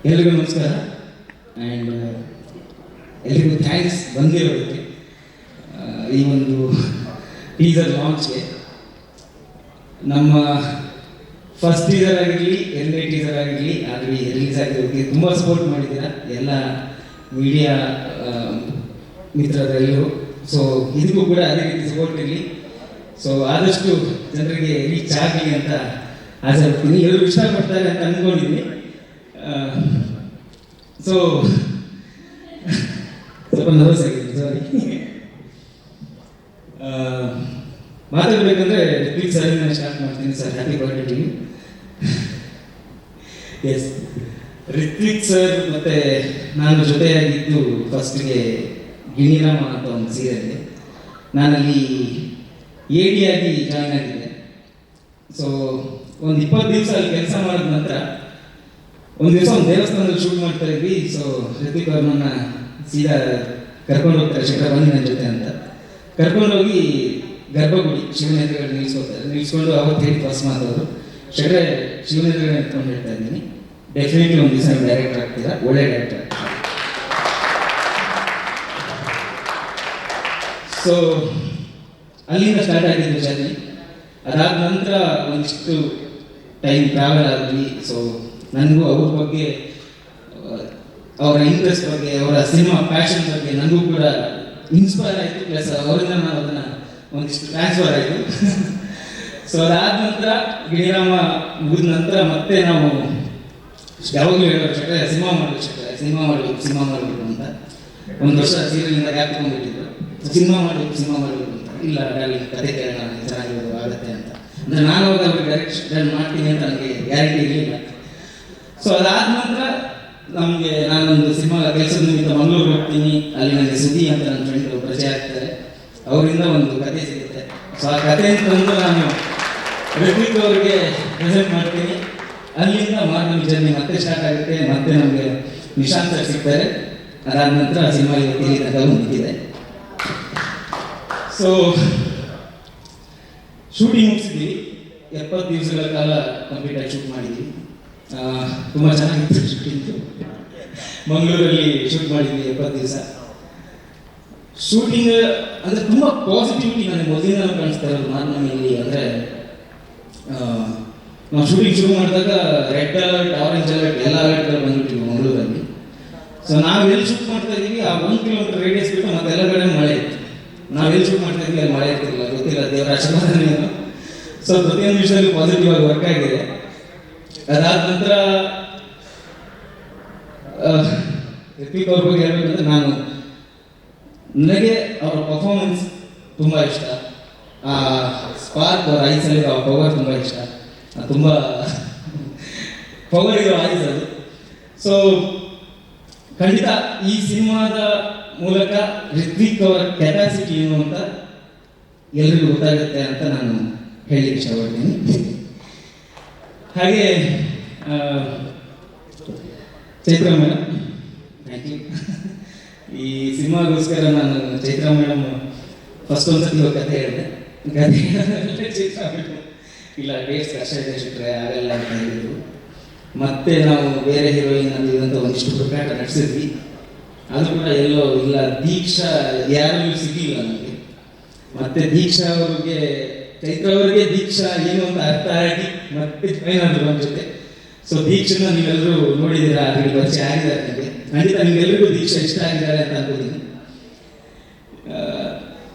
ಎಲ್ರಿಗೂ ನಮಸ್ಕಾರ ಆ್ಯಂಡ್ ಎಲ್ರಿಗೂ ಥ್ಯಾಂಕ್ಸ್ ಬಂದಿರೋದಕ್ಕೆ ಈ ಒಂದು ಟೀಸರ್ ಲಾಂಚ್ಗೆ. ನಮ್ಮ ಫಸ್ಟ್ ಟೀಸರ್ ಆಗಿರಲಿ, ಎರಡನೇ ಟೀಸರ್ ಆಗಿರಲಿ ಆಗಲಿ ರಿಲೀಸ್ ಆಗಿರೋದಕ್ಕೆ ತುಂಬ ಸಪೋರ್ಟ್ ಮಾಡಿದ್ದೀರಾ ಎಲ್ಲ ಮೀಡಿಯಾ ಮಿತ್ರರೆಲ್ಲರೂ. ಸೊ ಇದಕ್ಕೂ ಕೂಡ ಅದೇ ರೀತಿ ಸಪೋರ್ಟ್ ಇರಲಿ. ಸೊ ಆದಷ್ಟು ಜನರಿಗೆ ರೀಚ್ ಆಗಲಿ ಅಂತ ಆಸೆ ಪಡ್ತೀನಿ. ಎಲ್ಲರೂ ಇಷ್ಟಪಡ್ತಾರೆ ಅಂತ ಅಂದ್ಕೊಂಡಿದ್ದೀನಿ. ಸೊ ಸ್ವಲ್ಪ ನರ್ವಸ್ ಆಗಿದೆ, ಸಾರಿ. ಮಾತಾಡಬೇಕಂದ್ರೆ ರಿತ್ವಿಕ್ ಸರ್ ಸ್ಟಾರ್ಟ್ ಮಾಡ್ತೀನಿ. Sir, happy birthday to you. Yes, Rithvik sir ಮತ್ತೆ ನಾನು ಜೊತೆಯಾಗಿದ್ದು ಫಸ್ಟ್ಗೆ ಗಿಣಿರಾಮ ಅಂತ ಒಂದು ಸೀರಿಯಲ್ಗೆ ನಾನಲ್ಲಿ AD ಆಗಿ ಜಾಯ್ನ್ ಆಗಿದ್ದೆ. ಸೊ ಒಂದು 20 ದಿವಸ ಅಲ್ಲಿ ಕೆಲಸ ಮಾಡಿದ ನಂತರ ಒಂದು ದಿವಸ ಒಂದು ದೇವಸ್ಥಾನದಲ್ಲಿ ಶೂಟ್ ಮಾಡ್ತಾ ಇದ್ವಿ. ಸೊ ರಿತ್ವಿಕ್ ಅವ್ರು ನನ್ನ ಸೀದಾ ಕರ್ಕೊಂಡು ಹೋಗ್ತಾರೆ, ಶಂಕರ ಬನ್ನಿ ನನ್ನ ಜೊತೆ ಅಂತ ಕರ್ಕೊಂಡೋಗಿ ಗರ್ಭಗುಡಿ ಶಿವನ ಎದುರುಗಡೆ ನಿಲ್ಲಿಸ್ಕೊಂಡು ಅವತ್ತು ಹೇಳಿ ಫಸ್ಟ್ ಮಾತವರು, ಶಂಕರ ಶಿವನ ಎದುರುಗಡೆ ನಿಂತ್ಕೊಂಡು ಹೇಳ್ತಾ ಇದ್ದೀನಿ, ಡೆಫಿನೆಟ್ಲಿ ಒಂದು ದಿವಸ ನೀವು ಡೈರೆಕ್ಟರ್ ಆಗ್ತೀರಾ, ಒಳ್ಳೆ ಡೈರೆಕ್ಟರ್. ಸೊ ಅಲ್ಲಿಂದ ಸ್ಟಾರ್ಟ್ ಆಗಿದ್ದು ಜರ್ನಿ. ಅದಾದ ನಂತರ ಒಂದಿಷ್ಟು ಟೈಮ್ ಟ್ರಾವೆಲ್ ಆದ್ವಿ. ಸೊ ನನಗೂ ಅವ್ರ ಬಗ್ಗೆ, ಅವರ ಇಂಟ್ರೆಸ್ಟ್ ಬಗ್ಗೆ, ಅವರ ಸಿನಿಮಾ ಪ್ಯಾಷನ್ ಬಗ್ಗೆ ನನಗೂ ಕೂಡ ಇನ್ಸ್ಪೈರ್ ಆಯಿತು. ಪ್ಲಸ್ ಅವರಿಂದ ನಾವು ಅದನ್ನು ಒಂದಿಷ್ಟು ಟ್ರಾನ್ಸ್ಫರ್ ಆಯಿತು. ಸೊ ಅದಾದ ನಂತರ ಗಿಣಿರಾಮ ಮುಗಿದ ನಂತರ ಮತ್ತೆ ನಾವು ಯಾವಾಗಲೂ ಹೇಳೋ ಶಕ್ರೆ ಸಿನಿಮಾ ಮಾಡಬೇಕು ಅಂತ ಒಂದು ವರ್ಷ ಸೀರಿಯಲಿಂದ ಗ್ಯಾಪ್ ತಗೊಂಡ್ಬಿಟ್ಟಿದ್ರು. ಸಿನಿಮಾ ಮಾಡಬೇಕು ಅಂತ. ಇಲ್ಲ ಡಾರ್ಲಿಂಗ್, ಕತೆ ಕೇಳೋಣ, ಚೆನ್ನಾಗಿರೋದು ಆಗುತ್ತೆ ಅಂತ. ಅಂದರೆ ನಾನು ಅವಾಗ ಅವ್ರಿಗೆ ಡೈರೆಕ್ಷನ್ ಮಾಡ್ತೀನಿ ಅಂತ ನನಗೆ ಗ್ಯಾರಂಟಿ ಇರಲಿಲ್ಲ. ಸೊ ಅದಾದ ನಂತರ ನಾನೊಂದು ಸಿನಿಮಾ ಕೆಲಸದ ನಿಮಿತ್ತ ಮಂಗಳೂರು ಹೋಗ್ತೀನಿ. ಅಲ್ಲಿ ನನಗೆ ಸುದ್ದಿ ಅಂತ ನನ್ನ ಫ್ರೆಂಡ್ ಪರಿಚಯ ಆಗ್ತಾರೆ. ಅವರಿಂದ ಒಂದು ಕತೆ ಸಿಗುತ್ತೆ. ಸೊ ಆ ಕತೆ ಅಂತಂದು ನಾನು ರಿತ್ವಿಕ್ ಅವರಿಗೆ ಪ್ರೆಸೆಂಟ್ ಮಾಡ್ತೀನಿ. ಅಲ್ಲಿಂದ ಮಾರ್ಗನ ಜರ್ನಿ ಮತ್ತೆ ಸ್ಟಾರ್ಟ್ ಆಗುತ್ತೆ. ಮತ್ತೆ ನಮಗೆ ನಿಶಾಂತ್ ಸರ್ ಸಿಗ್ತಾರೆ. ಅದಾದ ನಂತರ ಸಿನಿಮಾ ಇವತ್ತಿಗೆ ತನಕ ನಿಂತಿದೆ. So shooting ಮುಗಿಸಿದ್ವಿ. 70 ದಿವಸಗಳ ಕಾಲ ಕಂಪ್ಲೀಟ್ ಆಗಿ ಶೂಟ್ ಮಾಡಿದ್ವಿ. ತುಂಬ ಚೆನ್ನಾಗಿತ್ತು ಶೂಟಿಂಗು. ಮಂಗಳೂರಲ್ಲಿ ಶೂಟ್ ಮಾಡಿದ್ವಿ 70 ದಿವಸ. ಶೂಟಿಂಗ್ ಅಂದರೆ ತುಂಬ ಪಾಸಿಟಿವಿಟಿ ನನಗೆ ಮೊದಲಿಂದ ಕಾಣಿಸ್ತಾ ಇರೋದು ಮಾರ್ನಮಿಯಲ್ಲಿ. ಅಂದರೆ ನಾವು ಶೂಟಿಂಗ್ ಶುರು ಮಾಡಿದಾಗ ರೆಡ್ ಅಲರ್ಟ್, ಆರೆಂಜ್ ಅಲರ್ಟ್ ಎಲ್ಲ ಅಲರ್ಟ್ಗಳು ಬಂದ್ಬಿಟ್ಟಿದ್ವಿ ಮಂಗಳೂರಲ್ಲಿ. ಸೊ ನಾವೆಲ್ಲಿ ಶೂಟ್ ಮಾಡ್ತಾ ಇದ್ದೀವಿ ಆ 1 ಕಿಲೋಮೀಟರ್ ರೇಡಿಯಸ್ ಬಿಟ್ಟು ಮತ್ತೆ ಎಲ್ಲ ಕಡೆ ಮಳೆ ಇತ್ತು. ನಾವೆಲ್ಲಿ ಶೂಟ್ ಮಾಡ್ತಾ ಇದ್ವಿ ಅಲ್ಲಿ ಮಳೆ ಇರ್ತಿರಲಿಲ್ಲ, ಗೊತ್ತಿಲ್ಲ, ದೇವರ ಆಶೀರ್ವಾದನೇನು. ಸೊ ಪ್ರತಿಯೊಂದು ವಿಷಯದಲ್ಲಿ ಪಾಸಿಟಿವ್ ಆಗಿ ವರ್ಕ್ ಆಗಿದೆ. ಅದಾದ ನಂತರ ರಿತ್ವಿಕ್ ಅವ್ರ ಬಗ್ಗೆ ಹೇಳ್ಬೇಕಂದ್ರೆ ನನಗೆ ಅವರ ಪರ್ಫಾರ್ಮೆನ್ಸ್ ತುಂಬ ಇಷ್ಟ. ಆ ಸ್ಪಾರ್ಕ್ ಅವರ ಐಸಲ್ಲಿ ಆ ಪವರ್ ತುಂಬ ಇಷ್ಟ. ತುಂಬ ಪವರ್ ಇರೋ ಐಸ್ ಅದು. ಸೊ ಖಂಡಿತ ಈ ಸಿನಿಮಾದ ಮೂಲಕ ರಿತ್ವಿಕ್ ಅವರ ಕೆಪಾಸಿಟಿ ಏನು ಅಂತ ಎಲ್ರಿಗೂ ಗೊತ್ತಾಗುತ್ತೆ ಅಂತ ನಾನು ಹೇಳಲಿಕ್ಕೆ ಇಷ್ಟಪಡ್ತೀನಿ. ಹಾಗೆ ಚೈತ್ರಾ ಮೇಡಮ್, ಥ್ಯಾಂಕ್ ಯು. ಈ ಸಿನಿಮಾಗೋಸ್ಕರ ನಾನು ಚೈತ್ರಾ ಮೇಡಮ್ ಫಸ್ಟ್ ಒಂದ್ಸತಿ ಕತೆ ಹೇಳಿದೆ. ಚೈತ್ರಾ ಮೇಡಮ್ ಇಲ್ಲ ಡೇಟ್ಸ್ ಕಷ್ಟ ಇದೆ ಶುಕ್ರೆ ಆಗಲ್ಲ ಅಂತ ಹೇಳಿದ್ರು. ಮತ್ತೆ ನಾವು ಬೇರೆ ಹೀರೋಯಿನ್ ಅದು ಇದಂತ ಒಂದಿಷ್ಟು ಹುಡುಕಾಟ ನಡೆಸಿದ್ವಿ. ಅದು ಕೂಡ ಎಲ್ಲೋ ಇಲ್ಲ, ದೀಕ್ಷಾ ಯಾರು ಸಿಗಲಿಲ್ಲ ನನಗೆ. ಮತ್ತೆ ದೀಕ್ಷಾ ಅವ್ರಿಗೆ, ಚೈತ್ರ ಅವರಿಗೆ ದೀಕ್ಷಾ ಏನು ಅಂತ ಅರ್ಥ ಆಗಿ ಮತ್ತೆ ಜಾಯ್ನ್ ಆದ್ರು ನಮ್ಮ ಜೊತೆ. ಸೊ ದೀಕ್ಷನ ನೀವೆಲ್ಲರೂ ನೋಡಿದ್ದೀರಾ, ಅದರಲ್ಲಿ ಪರಿಚಯ ಆಗಿದ್ದಾರೆ ನನಗೆ. ಖಂಡಿತ ನಿಮ್ಗೆಲ್ರಿಗೂ ದೀಕ್ಷಾ ಇಷ್ಟ ಆಗಿದ್ದಾರೆ ಅಂತ ಅನ್ಕೋತೀನಿ.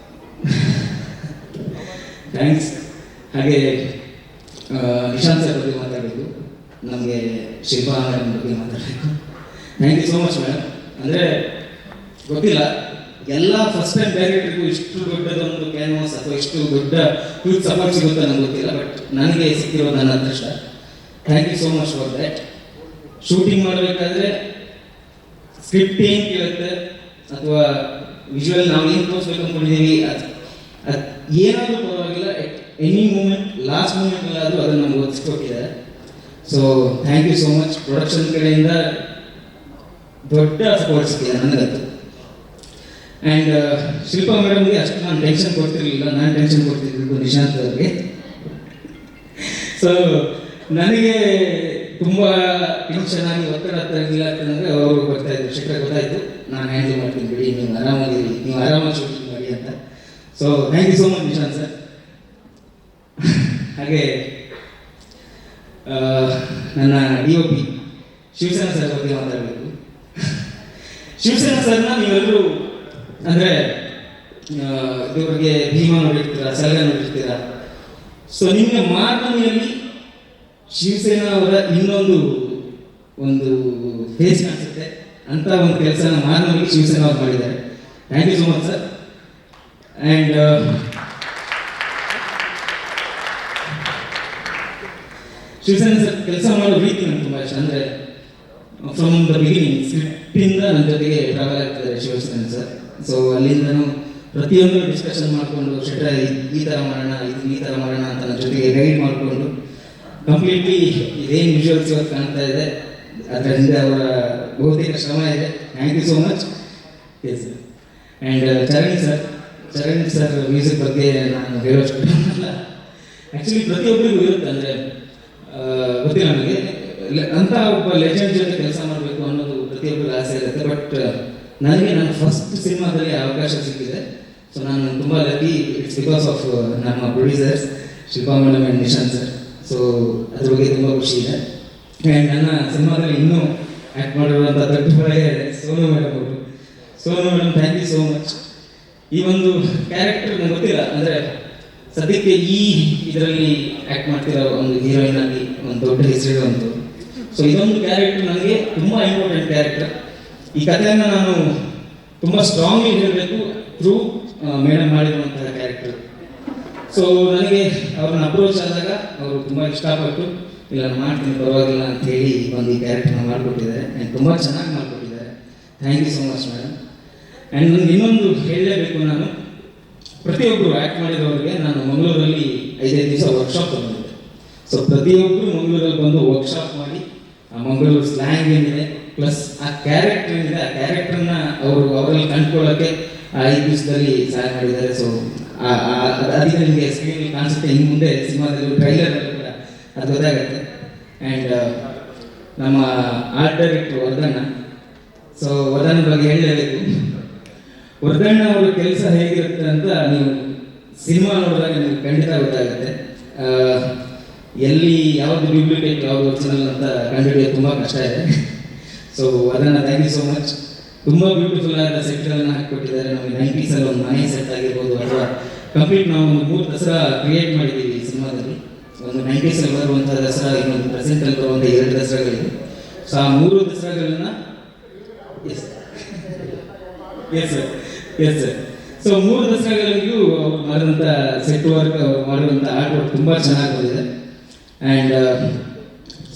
ಥ್ಯಾಂಕ್ಸ್. ಹಾಗೆ ನಿಶಾಂತ್ ಸರ್ ಬಗ್ಗೆ ಮಾತಾಡಬೇಕು, ನಮಗೆ ಶಿಲ್ಪಾ ಮೇಡಮ್ ಬಗ್ಗೆ ಮಾತಾಡಬೇಕು. Thank you so much madam. ಅಂದರೆ ಗೊತ್ತಿಲ್ಲ, ಎಲ್ಲ ಫಸ್ಟ್ ಟೈಮ್ ಡೈರೆಕ್ಟರ್ಗೂ ಇಷ್ಟು ದೊಡ್ಡದೊಂದು ಕ್ಯಾನ್ವಾಸ್ ಅಥವಾ ಇಷ್ಟು ದೊಡ್ಡ ಫ್ಯೂಚ್ ಸಪೋರ್ಟ್ ಸಿಗುತ್ತೆ ನನಗೆ ಗೊತ್ತಿಲ್ಲ. ಬಟ್ ನನಗೆ ಸಿಕ್ಕಿರೋದು ನನ್ನ ಅದೃಷ್ಟ. Thank you so much for that. Shooting ಮಾಡಬೇಕಾದ್ರೆ ಸ್ಕ್ರಿಪ್ಟ್ ಏನು ಕೇಳುತ್ತೆ ಅಥವಾ ವಿಜುವಲ್ ನಾವು ಏನು ತೋರಿಸ್ಬೇಕು ಅಂದ್ಕೊಂಡಿದ್ದೀವಿ, ಅದು ಏನಾದರೂ ಪರವಾಗಿಲ್ಲ, ಎನಿ ಮೂಮೆಂಟ್ ಲಾಸ್ಟ್ ಮೂಮೆಂಟಲ್ಲಾದರೂ ಅದನ್ನು ನಮ್ಗೆ ಒದಗಿಸ್ಕೊಟ್ಟಿದ್ದಾರೆ. So thank you so much. Production ಕಡೆಯಿಂದ ದೊಡ್ಡ ಸಪೋರ್ಟ್ ಸಿಕ್ಕಿದೆ ನನಗಂತೂ. ಆ್ಯಂಡ್ ಶಿಲ್ಪಾ ಮೇಡಮ್ಗೆ ಅಷ್ಟು ನಾನು ಟೆನ್ಷನ್ ಕೊಡ್ತಿರ್ಲಿಲ್ಲ, ನಾನು ಟೆನ್ಷನ್ ಕೊಡ್ತಿದ್ದು ನಿಶಾಂತ್ ಅವ್ರಿಗೆ. ಸೊ ನನಗೆ ತುಂಬ ಟೆನ್ಷನ್ ಆಗಿ ಒತ್ತಡ ಇಲ್ಲ ಅಂತಂದರೆ ಅವರು ಬರ್ತಾ ಇದ್ರು, ಶೇಖರ್ ಗೊತ್ತಾಯಿತು ನಾನು ಹ್ಯಾಂಡಲ್ ಮಾಡ್ತೀನಿ ಬಿಡಿ, ನೀವು ಆರಾಮಾಗಿ ಶೂಟಿಂಗ್ ಮಾಡಿ ಅಂತ. So thank you so much Nishanth sir. ಹಾಗೆ ನನ್ನ DOP ಶಿವಸೇನಾ ಸರ್ ಬಗ್ಗೆ ಮಾತಾಡಬೇಕು. ಶಿವಸೇನಾ ಸರ್ನ ನೀವೆಲ್ಲರೂ ಅಂದರೆ ಇದುವರೆಗೆ ಭೀಮಾ ನೋಡಿರ್ತೀರ, ಸಲಗ ನೋಡಿರ್ತೀರ. ಸೊ ನಿಮಗೆ ಮಾರ್ನಮಿಯಲ್ಲಿ ಶಿವಸೇನಾ ಅವರ ಇನ್ನೊಂದು ಫೇಸ್ ಕಾಣಿಸುತ್ತೆ ಅಂತ ಒಂದು ಕೆಲಸನ ಮಾರ್ನಮಿಗೆ ಶಿವಸೇನಾ ಅವರು ಮಾಡಿದ್ದಾರೆ. Thank you so much sir. And Shivasena sir ಕೆಲಸ ಮಾಡೋ ರೀತಿ ನನಗೆ ತುಂಬ ಇಷ್ಟ. ಅಂದರೆ ಫ್ರಮ್ ದ ಬಿಗಿನಿಂಗ್ ಸ್ಕ್ರಿಪ್ಟಿಂದ ನನ್ನ ಜೊತೆಗೆ ಟ್ರಾವೆಲ್ ಆಗ್ತಿದ್ದಾರೆ ಶಿವಸೇನಾ ಸರ್. ಸೊ ಅಲ್ಲಿಂದನೂ ಪ್ರತಿಯೊಂದು ಡಿಸ್ಕಷನ್ ಮಾಡಿಕೊಂಡು ಶೆಟ್ರ ಈ ಥರ ಮಾಡೋಣ, ಈ ಥರ ಮಾಡೋಣ ಅಂತ ನನ್ನ ಜೊತೆಗೆ ಗೈಡ್ ಮಾಡಿಕೊಂಡು ಕಂಪ್ಲೀಟ್ಲಿ ಇದೇನು ವಿಜುವಲ್ಸ್ ಇವತ್ತು ಕಾಣ್ತಾ ಇದೆ ಅದರ ಹಿಂದೆ ಅವರ ಬಹುತೇಕ ಶ್ರಮ ಇದೆ. Thank you so much. Yes. And Charan sir music ಬಗ್ಗೆ ನಾನು ಹೇಳೋಷ್ಟು ಅಲ್ಲ. ಆ್ಯಕ್ಚುಲಿ ಪ್ರತಿಯೊಬ್ಬರಿಗೂ ಇರುತ್ತೆ, ಅಂದರೆ ಗೊತ್ತಿಲ್ಲ ನನಗೆ ಅಂತ ಒಬ್ಬ ಲೆಜೆಂಡ್ ಜೊತೆ ಕೆಲಸ ಮಾಡಬೇಕು ಅನ್ನೋದು ಪ್ರತಿಯೊಬ್ಬರಿಗೂ ಆಸೆ ಇರುತ್ತೆ. ಬಟ್ ನನಗೆ ನನ್ನ ಫಸ್ಟ್ ಸಿನಿಮಾದಲ್ಲಿ ಅವಕಾಶ ಸಿಕ್ಕಿದೆ. ಸೊ ನಾನು ತುಂಬ ಲಕ್ಕಿ. ಇಟ್ಸ್ ಬಿಕಾಸ್ ಆಫ್ ನಮ್ಮ producers Shilpa madam and Nishant sir. So ಅದ್ರ ಬಗ್ಗೆ ತುಂಬ ಖುಷಿ ಇದೆ. ಆ್ಯಂಡ್ ನನ್ನ ಸಿನಿಮಾದಲ್ಲಿ ಇನ್ನೂ ಆ್ಯಕ್ಟ್ ಮಾಡಿರುವಂಥ ದೊಡ್ಡ ಹೊರೆಗೆ ಸೋನು ಮೇಡಮ್ ಅವರು. Sonu madam thank you so much. ಈ ಒಂದು ಕ್ಯಾರೆಕ್ಟರ್ ನನಗೆ ಗೊತ್ತಿಲ್ಲ, ಅಂದರೆ ಸದ್ಯಕ್ಕೆ ಈ ಇದರಲ್ಲಿ ಆ್ಯಕ್ಟ್ ಮಾಡ್ತಿರೋ ಒಂದು ಹೀರೋಯಿನ್ ಆಗಿ ಒಂದು ದೊಡ್ಡ ಹೆಸರಿರುವಂಥದ್ದು. ಸೊ ಇದೊಂದು ಕ್ಯಾರೆಕ್ಟರ್ ನನಗೆ ತುಂಬ ಇಂಪಾರ್ಟೆಂಟ್ ಕ್ಯಾರೆಕ್ಟರ್. ಈ ಕಥೆಯನ್ನು ನಾನು ತುಂಬ ಸ್ಟ್ರಾಂಗ್ಲಿ ಹೇಳಬೇಕು ಥ್ರೂ ಮೇಡಮ್ ಮಾಡಿರುವಂತಹ ಕ್ಯಾರೆಕ್ಟರ್. ಸೊ ನನಗೆ ಅವ್ರನ್ನ ಅಪ್ರೋಚ್ ಆದಾಗ ಅವರು ತುಂಬ ಇಷ್ಟಪಟ್ಟು ಇಲ್ಲ ನಾನು ಮಾಡ್ತೀನಿ ಪರವಾಗಿಲ್ಲ ಅಂತ ಹೇಳಿ ಒಂದು ಈ ಕ್ಯಾರೆಕ್ಟರ್ನ ಮಾಡಿಕೊಟ್ಟಿದ್ದಾರೆ. ಆ್ಯಂಡ್ ತುಂಬ ಚೆನ್ನಾಗಿ ಮಾಡಿಕೊಟ್ಟಿದ್ದಾರೆ. Thank you so much madam. And ನನಗೆ ಇನ್ನೊಂದು ಹೇಳಲೇಬೇಕು, ನಾನು ಪ್ರತಿಯೊಬ್ಬರು ಆ್ಯಕ್ಟ್ ಮಾಡಿದವರಿಗೆ ನಾನು ಮಂಗಳೂರಲ್ಲಿ 5 ದಿವಸ ವರ್ಕ್ಶಾಪ್ ತಗೊಂಡಿದ್ದೆ. ಸೊ ಪ್ರತಿಯೊಬ್ಬರು ಮಂಗಳೂರಲ್ಲಿ ಬಂದು ವರ್ಕ್ಶಾಪ್ ಮಾಡಿ ಆ ಮಂಗಳೂರು ಸ್ಲ್ಯಾಂಗ್ ಏನಿದೆ ಪ್ಲಸ್ ಆ ಕ್ಯಾರೆಕ್ಟರ್ ಏನಿದೆ ಆ ಕ್ಯಾರೆಕ್ಟರ್ನ ಅವರಲ್ಲಿ ಕಂಡುಕೊಳ್ಳೋಕ್ಕೆ ಆ 5 ದಿವಸದಲ್ಲಿ ಸಹಾಯ ಮಾಡಿದ್ದಾರೆ. ಸೊ ಅದಕ್ಕೆ ನಿಮಗೆ ಸ್ಕ್ರೀನಲ್ಲಿ ಕಾಣಿಸುತ್ತೆ, ಇನ್ನು ಮುಂದೆ ಸಿನಿಮಾದಲ್ಲಿ ಟ್ರೈಲರಲ್ಲಿ ಕೂಡ ಅದು ಗೊತ್ತಾಗುತ್ತೆ. ಆ್ಯಂಡ್ ನಮ್ಮ ಆರ್ಟ್ ಡೈರೆಕ್ಟರ್ ವರ್ಧಣ್ಣ. ಸೊ ವರ್ಧಣ್ಣ ಬಗ್ಗೆ ಹೇಳಲೇಬೇಕು. ವರ್ಧಣ್ಣ ಅವರ ಕೆಲಸ ಹೇಗಿರುತ್ತೆ ಅಂತ ನೀವು ಸಿನಿಮಾ ನೋಡಿದಾಗ ನಿಮಗೆ ಖಂಡಿತ ಗೊತ್ತಾಗುತ್ತೆ. ಎಲ್ಲಿ ಯಾವುದು ಡ್ಯೂಪ್ಲಿಕೇಟ್ ಯಾವುದು ಒರಿಜಿನಲ್ ಅಂತ ಕಂಡುಹಿಡಿಯೋದು ತುಂಬ ಕಷ್ಟ ಇದೆ. ಸೊ ಅದನ್ನು ಥ್ಯಾಂಕ್ ಯು ಸೋ ಮಚ್. ತುಂಬ ಬ್ಯೂಟಿಫುಲ್ ಆದ ಸೆಟ್ಗಳನ್ನು ಹಾಕಿಕೊಟ್ಟಿದ್ದಾರೆ. ನಮಗೆ 90s ಒಂದು ಮನೆ ಸೆಟ್ ಆಗಿರ್ಬೋದು, ಅಥವಾ ಕಂಪ್ಲೀಟ್ ನಾವು ಒಂದು 3 ದಸರಾ ಕ್ರಿಯೇಟ್ ಮಾಡಿದ್ದೀವಿ ಸಿನಿಮಾದಲ್ಲಿ. ಒಂದು 90s ಬರುವಂಥ ದಸರಾ, ಇನ್ನೊಂದು ಪ್ರೆಸೆಂಟಲ್ಲಿ ಬರುವಂಥ 2 ದಸರಾಗಳಿವೆ. ಸೊ ಆ 3 ದಸರಾಗಳನ್ನ ಎಸ್ ಸರ್. ಸೊ 3 ದಸರಾಗಳಿಗೂ ಅವ್ರು ಮಾಡಿದಂಥ ಸೆಟ್ ವರ್ಕ್, ಅವ್ರು ಮಾಡಿರುವಂಥ ಆರ್ಟ್ ವರ್ಕ್ ತುಂಬ ಚೆನ್ನಾಗಿ ಬಂದಿದೆ. ಆ್ಯಂಡ್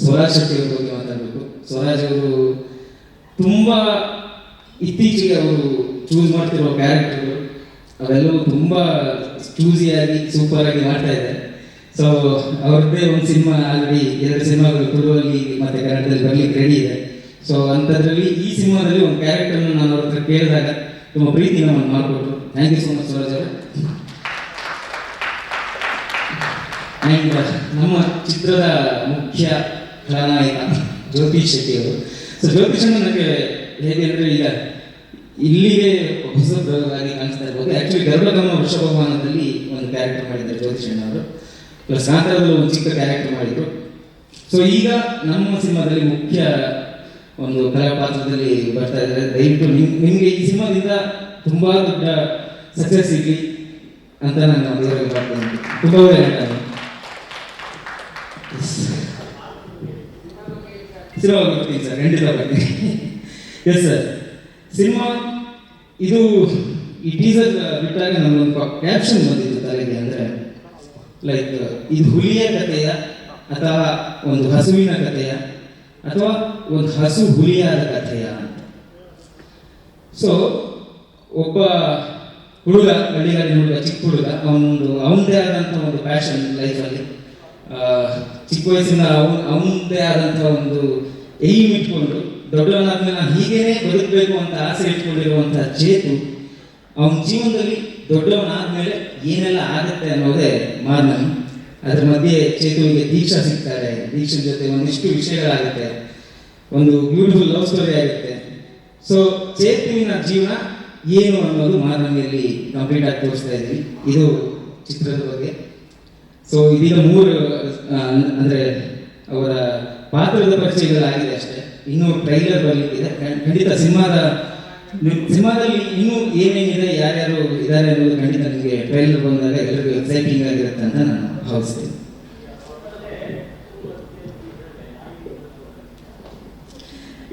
ಸ್ವರಾಜ್ ಶೆಟ್ಟಿ ಅವ್ರ ಬಗ್ಗೆ ಮಾತಾಡಬೇಕು. ಸ್ವರಾಜ್ ಅವರು ತುಂಬ ಇತ್ತೀಚೆಗೆ ಅವರು ಚೂಸ್ ಮಾಡ್ತಿರೋ ಕ್ಯಾರೆಕ್ಟರ್ಗಳು ಅವೆಲ್ಲವೂ ತುಂಬ ಚೂಸಿಯಾಗಿ ಸೂಪರಾಗಿ ಮಾಡ್ತಾ ಇದ್ದಾರೆ. ಸೊ ಅವ್ರದ್ದೇ ಒಂದು ಸಿನಿಮಾ ಆಲ್ರೆಡಿ 2 ಸಿನಿಮಾಗಳು ತುಳುವಲ್ಲಿ ಮತ್ತು ಕನ್ನಡದಲ್ಲಿ ಬರಲಿಕ್ಕೆ ರೆಡಿ ಇದೆ. ಸೊ ಅಂಥದ್ರಲ್ಲಿ ಈ ಸಿನಿಮಾದಲ್ಲಿ ಒಂದು ಕ್ಯಾರೆಕ್ಟರ್ನ ನಾನು ಅವ್ರ ಹತ್ರ ಕೇಳಿದಾಗ ತುಂಬ ಪ್ರೀತಿನ ಒಂದು ಮಾಡಿಕೊಟ್ರು. Thank you so much Swaraj ಅವರು. ಆ್ಯಂಡ್ ನಮ್ಮ ಚಿತ್ರದ ಮುಖ್ಯ ಖಳನಾಯಕ ಜ್ಯೋತಿಷ್ ಶೆಟ್ಟಿ ಅವರು. ಸೊ ಜ್ಯೋತಿಷ್ ನನಗೆ ಹೇಗೆ ಅಂದರೆ ಈಗ ಇಲ್ಲಿಗೆ ಹೊಸದಾಗಿ ಕಾಣಿಸ್ತಾ ಇರ್ಬೋದು. ಆ್ಯಕ್ಚುಲಿ ಗರುಡಗಮ್ಮ ವೃಷಭವಾಹನದಲ್ಲಿ ಒಂದು ಕ್ಯಾರೆಕ್ಟರ್ ಮಾಡಿದ್ದಾರೆ ಜ್ಯೋತಿಷ್ ಅವರು, ಪ್ಲಸ್ ಕಾಂತಾರದಲ್ಲಿ ಒಂದು ಚಿಕ್ಕ ಕ್ಯಾರೆಕ್ಟರ್ ಮಾಡಿದರು. ಸೊ ಈಗ ನಮ್ಮ ಸಿನಿಮಾದಲ್ಲಿ ಮುಖ್ಯ ಒಂದು ಕಲಾ ಪಾತ್ರದಲ್ಲಿ ಬರ್ತಾ ಇದ್ದಾರೆ. ದಯವಿಟ್ಟು ನಿಮಗೆ ಈ ಸಿನಿಮಾದಿಂದ ತುಂಬ ದೊಡ್ಡ ಸಕ್ಸಸ್ ಸಿಗಲಿ ಅಂತ ನಾನು ದೇವರಿಗೆ ಮಾಡ್ತೀನಿ. ತುಂಬ ಸಿನಿಮಾ ಬರ್ತೀನಿ ಸರ್, ಖಂಡಿತ ಬರ್ತೀನಿ. ಎಸ್ ಸರ್, ಸಿನಿಮಾ ಇದು ಈ ಟೀಸರ್ ಬಿಟ್ಟಾಗ ನಮಗೊಂದು ಕ್ಯಾಪ್ಷನ್ ಬಂದಿತ್ತು ತಲೆಗೆ. ಅಂದರೆ ಲೈಕ್ ಇದು ಹುಲಿಯ ಕಥೆಯ ಅಥವಾ ಒಂದು ಹಸುವಿನ ಕಥೆಯ ಅಥವಾ ಒಂದು ಹಸು ಹುಲಿಯಾದ ಕಥೆಯ ಅಂತ. ಸೊ ಒಬ್ಬ ಹುಡುಗ, ಹಳ್ಳಿಗಾಡಿನ ಹುಡುಗ, ಚಿಕ್ಕ ಹುಡುಗ, ಅವನದೇ ಆದಂಥ ಒಂದು ಪ್ಯಾಷನ್ ಲೈಫಲ್ಲಿ, ಚಿಕ್ಕ ವಯಸ್ಸಿನ ಅವನದೇ ಆದಂಥ ಒಂದು ಏಮ್ ಇಟ್ಕೊಂಡು ದೊಡ್ಡವನಾದ್ಮೇಲೆ ನಾನು ಹೀಗೇನೆ ಬದುಕಬೇಕು ಅಂತ ಆಸೆ ಇಟ್ಕೊಂಡಿರುವಂಥ ಚೇತು ಅವನ ಜೀವನದಲ್ಲಿ ದೊಡ್ಡವನಾದ್ಮೇಲೆ ಏನೆಲ್ಲ ಆಗುತ್ತೆ ಅನ್ನೋದೇ ಮಾರ್ನಮ್. ಅದ್ರ ಮಧ್ಯೆ ಚೇತುವಿಗೆ ದೀಕ್ಷಾ ಸಿಗ್ತಾರೆ, ದೀಕ್ಷಾ ಜೊತೆ ಒಂದಿಷ್ಟು ವಿಷಯಗಳಾಗುತ್ತೆ, ಒಂದು ಬ್ಯೂಟಿಫುಲ್ ಲವ್ ಸ್ಟೋರಿ ಆಗುತ್ತೆ. ಸೊ ಚೇತುವಿನ ಜೀವನ ಏನು ಅನ್ನೋದು ಮಾನವಿಯಲ್ಲಿ ಕಂಪ್ಲೀಟ್ ಆಗಿ ತೋರಿಸ್ತಾ ಇದ್ವಿ. ಇದು ಚಿತ್ರದ ಬಗ್ಗೆ. ಸೊ ಇದೀಗ 3 ಅಂದರೆ ಅವರ ಪಾತ್ರದ ಪರಿಚಯಗಳಾಗಿದೆ ಅಷ್ಟೇ, ಇನ್ನೂ ಟ್ರೈಲರ್ ಬರಲಿಕ್ಕಿದೆ. ಖಂಡಿತ ಸಿನಿಮಾದಲ್ಲಿ ಇನ್ನೂ ಏನೇನಿದೆ, ಯಾರ್ಯಾರು ಇದ್ದಾರೆ ಅನ್ನೋದು ಖಂಡಿತ ನಿಮಗೆ ಟ್ರೈಲರ್ ಬಂದಾಗ ಎಲ್ಲರಿಗೂ ಎಕ್ಸೈಟಿಂಗ್ ಆಗಿರುತ್ತೆ ಅಂತ ನಾನು ಭಾವಿಸ್ತೀನಿ.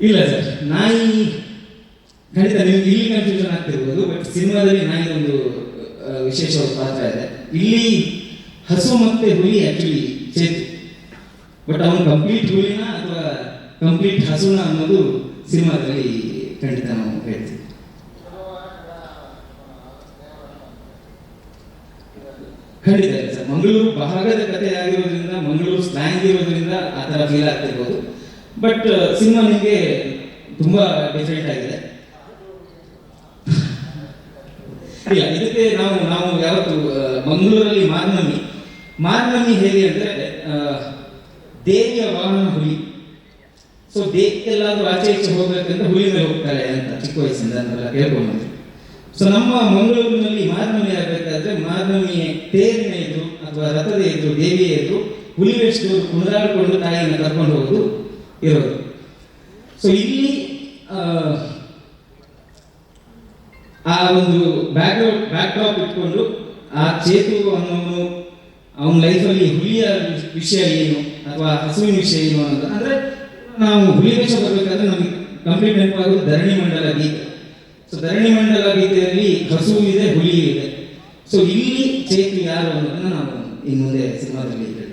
ಇಲ್ಲ ಸರ್, ನಾಯಿ ಖಂಡಿತ ನಿಮ್ಗೆ ಇಲ್ಲಿ ಕನ್ಫ್ಯೂಷನ್ ಆಗ್ತಿರ್ಬೋದು, ಬಟ್ ಸಿನಿಮಾದಲ್ಲಿ ನಾಯಿ ಒಂದು ವಿಶೇಷವಾದ ಪಾತ್ರ ಇದೆ. ಇಲ್ಲಿ ಹಸು ಮತ್ತೆ ಹುಲಿ ಆಕ್ಚುಲಿ ಚೇತು, ಬಟ್ ಅವನು ಕಂಪ್ಲೀಟ್ ಹುಲಿನ ಅಥವಾ ಕಂಪ್ಲೀಟ್ ಹಸುನ ಅನ್ನೋದು ಸಿನಿಮಾದಲ್ಲಿ ಖಂಡಿತ ನಾವು ಹೇಳ್ತೀವಿ. ಖಂಡಿತ ಇಲ್ಲ ಸರ್, ಮಂಗಳೂರು ಭಾಗದ ಕಥೆ ಆಗಿರೋದ್ರಿಂದ, ಮಂಗಳೂರು ಸ್ಲ್ಯಾಂಗ್ ಇರೋದ್ರಿಂದ ಆ ಥರ ಫೀಲ್ ಆಗ್ತಿರ್ಬೋದು, ಬಟ್ ಸಿನಿಮಾ ನಿಮಗೆ ತುಂಬಾ ಡಿಫ್ರೆಂಟ್ ಆಗಿದೆ. ಇಲ್ಲ, ಇದಕ್ಕೆ ನಾವು ಯಾವತ್ತು ಮಂಗಳೂರಲ್ಲಿ ಮಾರ್ನಮಿ ಹೇಗೆ ಅಂದ್ರೆ ದೇವಿಯ ವಾಹನ ಹುಲಿ. ಸೊ ಎಲ್ಲಾದ್ರೂ ಆಚೆ ಈಚೆ ಹೋಗ್ಬೇಕಂತ ಹುಲಿ ಮೇಲೆ ಹೋಗ್ತಾರೆ ಅಂತ ಚಿಕ್ಕ ವಯಸ್ಸಿಂದ ಅಂತೆಲ್ಲ ಕೇಳ್ಕೊಂಡ್ಬಂದ್ವಿ. ಸೊ ನಮ್ಮ ಮಂಗಳೂರಿನಲ್ಲಿ ಮಾರ್ನಮಿ ಆಗಬೇಕಾದ್ರೆ ಮಾರ್ನಮಿ ತೇರಿನ ಎದುರು ಅಥವಾ ರಥದ ಎದುರು ದೇವಿಯ ಎದುರು ಹುಲಿ ವೇಷದವರು ಕುಣಿದಾಡಿಕೊಂಡು ತಾಯಿಯನ್ನು ಕರ್ಕೊಂಡು ಹೋಗೋದು ಇರೋದು. ಸೊ ಇಲ್ಲಿ ಆ ಒಂದು ಬ್ಯಾಕ್ ಡ್ರಾಪ್ ಇಟ್ಕೊಂಡು ಆ ಚೇತು ಅನ್ನೋನು ಅವನ ಲೈಫಲ್ಲಿ ಹುಲಿಯ ವಿಷಯ ಏನು ಅಥವಾ ಹಸುವಿನ ವಿಷಯ ಏನು ಅನ್ನೋದು. ಅಂದ್ರೆ ನಾವು ಹುಲಿ ವೇಷ ಬರಬೇಕಾದ್ರೆ ನಮಗೆ ಕಂಪ್ಲೀಟ್ ನೆನಪಾಗೋದು ಧರಣಿ ಮಂಡಲ ಗೀತೆ. ಸೊ ಧರಣಿ ಮಂಡಲ ಗೀತೆಯಲ್ಲಿ ಹಸು ಇದೆ, ಹುಲಿ ಇದೆ. ಸೊ ಇಲ್ಲಿ ಚೇತು ಯಾರು ಅನ್ನೋದನ್ನ ನಾವು ಇನ್ನು ಮುಂದೆ ಸಿನಿಮಾದಲ್ಲಿ ಹೇಳ್ತೀವಿ.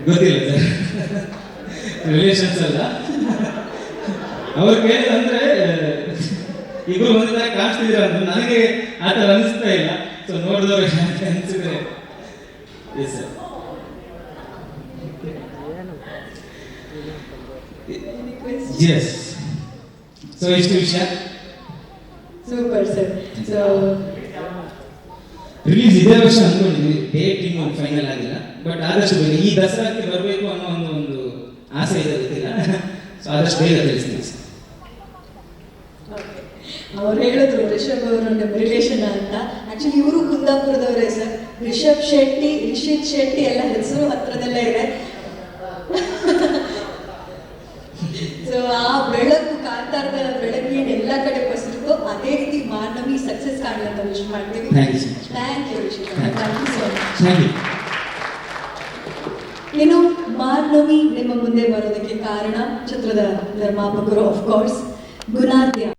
ಗೊತ್ತಿಲ್ಲ ಸರ್, ರಿಲೇಷನ್ಸ್ ಅಲ್ಲ. ಅವ್ರು ಕೇಳಿದಂದ್ರೆ ಇಬ್ರು ಒಂದೇ ಕಾಣಿಸ್ತಿದ್ರ ಅಂತ ನನಗೆ ಆ ಥರ ಅನಿಸ್ತಾ ಇಲ್ಲ. ಸೊ ನೋಡಿದವ್ರು ಅನಿಸಿದ್ರೆ ಎಸ್ ಸರ್. ಎಸ್. ಸೊ ಇಷ್ಟು ವಿಷಯ. Super sir. ಸೊ ರಿಲೀಸ್ ಇದೇ ವರ್ಷ ಅನ್ಕೊಂಡಿದ್ವಿ, ಡೇಟ್ ಇನ್ನೂ ಫೈನಲ್ ಆಗಿಲ್ಲ, ಬಟ್ ಆದಷ್ಟು ಬೇಗ ಈ ದಸರಾಕ್ಕೆ ಬರಬೇಕು ಅನ್ನೋ ಒಂದು ಆಸೆ ಇದೆ, ಗೊತ್ತಿಲ್ಲ. ಸೊ ಆದಷ್ಟು ಬೇಗ ತಿಳಿಸ್ತೀವಿ. ಅವ್ರು ಹೇಳಿದ್ರು ರಿಷಬ್ ಅವರು ನಮ್ಮ ರಿಲೇಷನ್ ಅಂತ. ಆಕ್ಚುಲಿ ಇವರು ಕುಂದಾಪುರದವರೇ ಸರ್. ರಿಷಬ್ ಶೆಟ್ಟಿ, ರಿಷಿತ್ ಶೆಟ್ಟಿ ಎಲ್ಲ ಹೆಸರು ಹತ್ರದಲ್ಲೇ ಇದೆ. ಸೊ ಆ ಬೆಳಕು, ಕಾಂತಾರದ ಬೆಳಕು ಏನು ಎಲ್ಲ ಕಡೆ ಪಸರಿತು, ಅದೇ ರೀತಿ ಮಾನವಿ ಸಕ್ಸಸ್ ಕಾಣಲಿ ಅಂತ ವಿಶ್ ಮಾಡ್ತೀವಿ. Thank you Rishith, thank you so much. ಇನ್ನು ಮಾನವಿ ನಿಮ್ಮ ಮುಂದೆ ಬರೋದಕ್ಕೆ ಕಾರಣ ಚಿತ್ರದ ನಿರ್ಮಾಪಕರು ಆಫ್ ಕೋರ್ಸ್ ಗುಣಾದ್ಯ